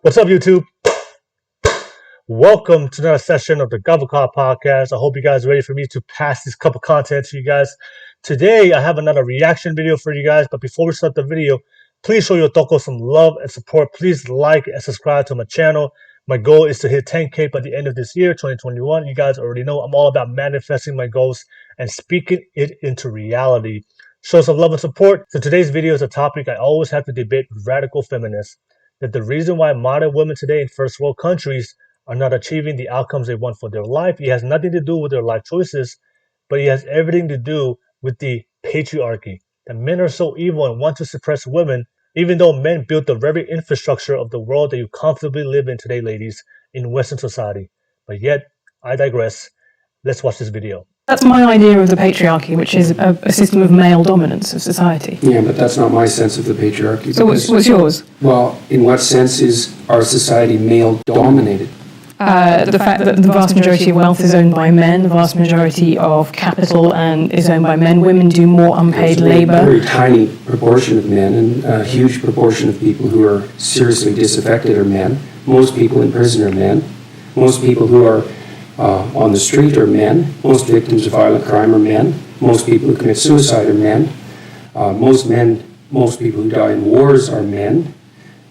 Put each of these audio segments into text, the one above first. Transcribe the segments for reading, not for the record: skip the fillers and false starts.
What's up, YouTube? Welcome to another session of the Gobble-Cop Podcast. I hope you guys are ready for me to pass this cup of content to you guys. Today, I have another reaction video for you guys, but before we start the video, please show your toko some love and support. Please like and subscribe to my channel. My goal is to hit 10K by the end of this year, 2021. You guys already know I'm all about manifesting my goals and speaking it into reality. Show some love and support. So today's video is a topic I always have to debate with radical feminists. That the reason why modern women today in first world countries are not achieving the outcomes they want for their life, it has nothing to do with their life choices, but it has everything to do with the patriarchy. That men are so evil and want to suppress women, even though men built the very infrastructure of the world that you comfortably live in today, ladies, in Western society. But yet, I digress. Let's watch this video. That's my idea of the patriarchy, which is a system of male dominance of society. Yeah, but that's not my sense of the patriarchy. So what's yours? Well, in what sense is our society male-dominated? The fact that the vast majority of wealth is owned by men, the vast majority of capital is owned by men. Women do more unpaid labour. A very tiny proportion of men, and a huge proportion of people who are seriously disaffected are men. Most people in prison are men. Most people who are on the street are men. Most victims of violent crime are men. Most people who commit suicide are men. Most people who die in wars are men.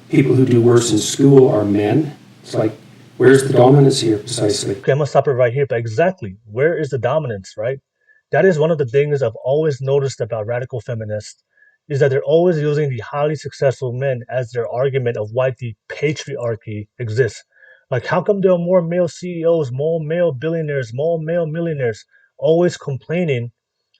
People who do worse in school are men. It's like, where's the dominance here precisely? Okay, I'm going to stop it right here, but exactly, where is the dominance, right? That is one of the things I've always noticed about radical feminists, is that they're always using the highly successful men as their argument of why the patriarchy exists. Like, how come there are more male CEOs, more male billionaires, more male millionaires, always complaining,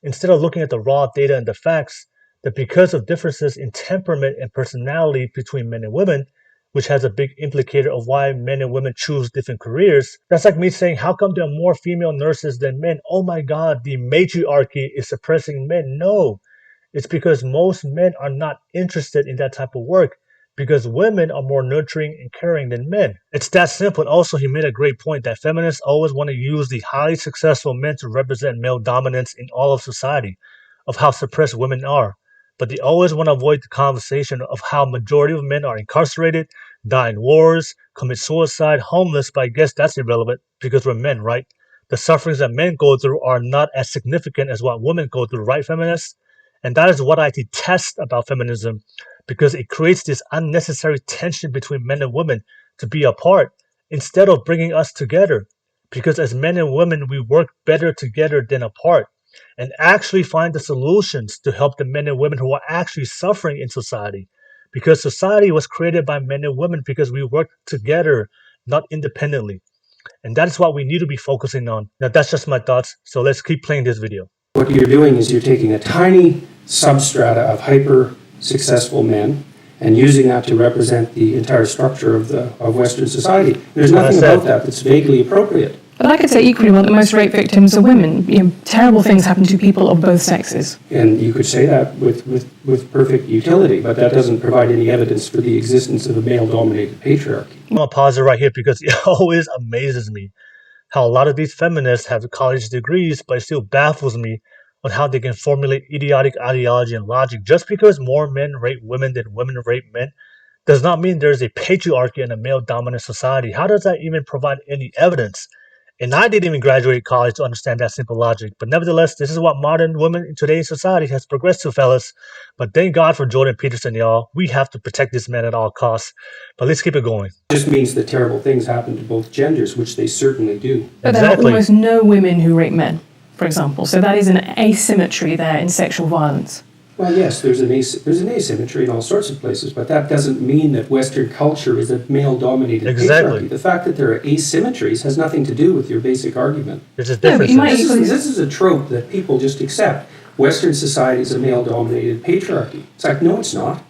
instead of looking at the raw data and the facts, that because of differences in temperament and personality between men and women, which has a big implicator of why men and women choose different careers. That's like me saying, how come there are more female nurses than men? Oh my God, the matriarchy is suppressing men. No, it's because most men are not interested in that type of work, because women are more nurturing and caring than men. It's that simple. And also, he made a great point that feminists always want to use the highly successful men to represent male dominance in all of society, of how suppressed women are. But they always want to avoid the conversation of how majority of men are incarcerated, die in wars, commit suicide, homeless, but I guess that's irrelevant because we're men, right? The sufferings that men go through are not as significant as what women go through, right, feminists? And that is what I detest about feminism, because it creates this unnecessary tension between men and women to be apart instead of bringing us together. Because as men and women, we work better together than apart, and actually find the solutions to help the men and women who are actually suffering in society. Because society was created by men and women because we work together, not independently. And that is what we need to be focusing on. Now, that's just my thoughts, so let's keep playing this video. What you're doing is you're taking a tiny substrata of hyper-successful men and using that to represent the entire structure of Western society. There's nothing about that that's vaguely appropriate. But I could say equally well that most rape victims are women. Terrible things happen to people of both sexes. And you could say that with perfect utility, but that doesn't provide any evidence for the existence of a male-dominated patriarchy. I'm going to pause it right here because it always amazes me how a lot of these feminists have college degrees, but it still baffles me on how they can formulate idiotic ideology and logic. Just because more men rape women than women rape men does not mean there's a patriarchy and a male-dominant society. How does that even provide any evidence? And I didn't even graduate college to understand that simple logic. But nevertheless, this is what modern women in today's society has progressed to, fellas. But thank God for Jordan Peterson, y'all. We have to protect this man at all costs. But let's keep it going. It just means that terrible things happen to both genders, which they certainly do. But there are almost no women who rape men, for example. So that is an asymmetry there in sexual violence. Well, yes, there's an asymmetry in all sorts of places, but that doesn't mean that Western culture is a male-dominated patriarchy. The fact that there are asymmetries has nothing to do with your basic argument. There's a difference. This is a trope that people just accept. Western society is a male-dominated patriarchy. It's like, no, it's not.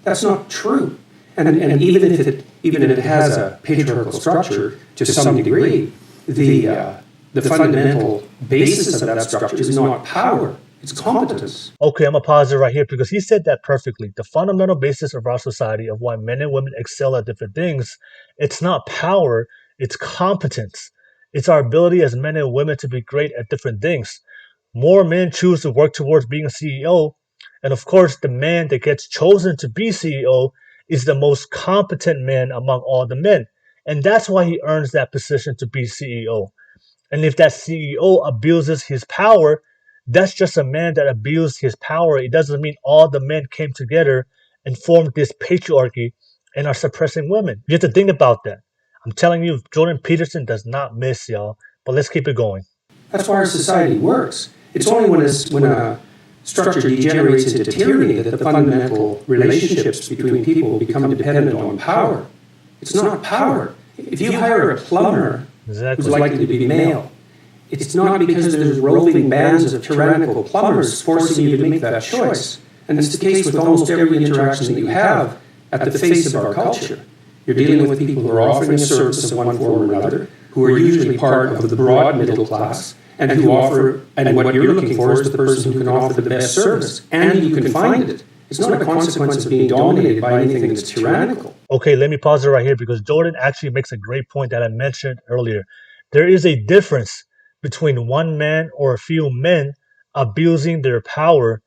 That's not true. And even if it has a patriarchal structure to some degree, the fundamental basis of that structure is not power. It's competence. Okay, I'm going to pause it right here because he said that perfectly. The fundamental basis of our society of why men and women excel at different things, it's not power, it's competence. It's our ability as men and women to be great at different things. More men choose to work towards being a CEO, and of course, the man that gets chosen to be CEO is the most competent man among all the men. And that's why he earns that position to be CEO. And if that CEO abuses his power, that's just a man that abused his power. It doesn't mean all the men came together and formed this patriarchy and are suppressing women. You have to think about that. I'm telling you, Jordan Peterson does not miss, y'all. But let's keep it going. That's why our society works. It's only when a structure degenerates into tyranny that the fundamental relationships between people become dependent on power. It's not power. If you hire a plumber who's likely to be male, it's not because there's roving bands of tyrannical plumbers forcing you to make that choice. And it's the case with almost every interaction that you have at the face of our culture. You're dealing with people who are offering a service of one form or another, who are usually part of the broad middle class, and who offer, and what you're looking for is the person who can offer the best service, and you can find it. It's not a consequence of being dominated by anything that's tyrannical. Okay, let me pause it right here because Jordan actually makes a great point that I mentioned earlier. There is a difference between one man or a few men abusing their power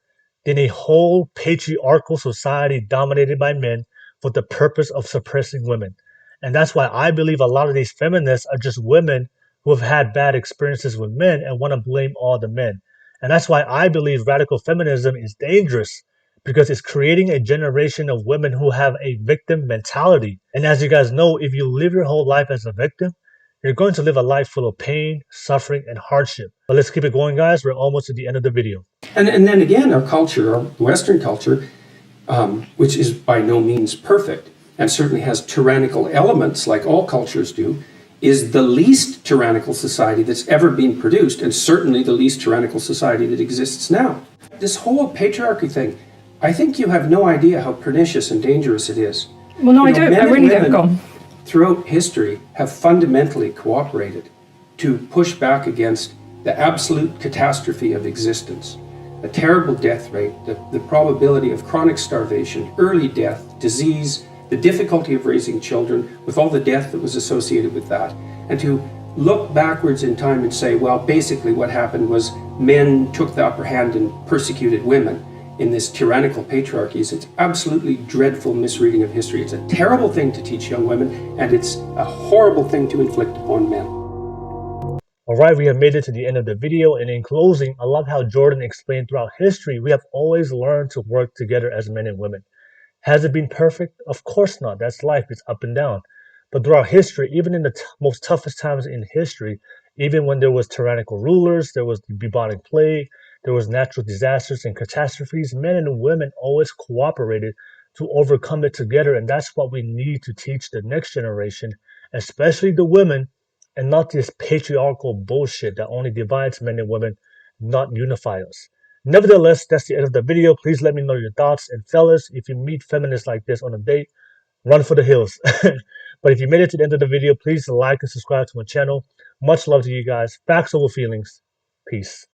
than a whole patriarchal society dominated by men for the purpose of suppressing women. And that's why I believe a lot of these feminists are just women who have had bad experiences with men and want to blame all the men. And that's why I believe radical feminism is dangerous because it's creating a generation of women who have a victim mentality. And as you guys know, if you live your whole life as a victim, you're going to live a life full of pain, suffering, and hardship. But let's keep it going, guys. We're almost at the end of the video. And then again, our culture, our Western culture, which is by no means perfect, and certainly has tyrannical elements like all cultures do, is the least tyrannical society that's ever been produced, and certainly the least tyrannical society that exists now. This whole patriarchy thing, I think you have no idea how pernicious and dangerous it is. Well, no, I don't. I really don't. Go on. Throughout history have fundamentally cooperated to push back against the absolute catastrophe of existence, a terrible death rate, the probability of chronic starvation, early death, disease, the difficulty of raising children with all the death that was associated with that, and to look backwards in time and say, well, basically what happened was men took the upper hand and persecuted women in this tyrannical patriarchy. It's absolutely dreadful misreading of history. It's a terrible thing to teach young women, and it's a horrible thing to inflict upon men. All right, we have made it to the end of the video, and in closing, I love how Jordan explained throughout history, we have always learned to work together as men and women. Has it been perfect? Of course not. That's life. It's up and down. But throughout history, even in the most toughest times in history, even when there was tyrannical rulers, there was the bubonic plague, there was natural disasters and catastrophes, men and women always cooperated to overcome it together. And that's what we need to teach the next generation, especially the women, and not this patriarchal bullshit that only divides men and women, not unify us. Nevertheless, that's the end of the video. Please let me know your thoughts. And fellas, if you meet feminists like this on a date, run for the hills. But if you made it to the end of the video, please like and subscribe to my channel. Much love to you guys. Facts over feelings. Peace.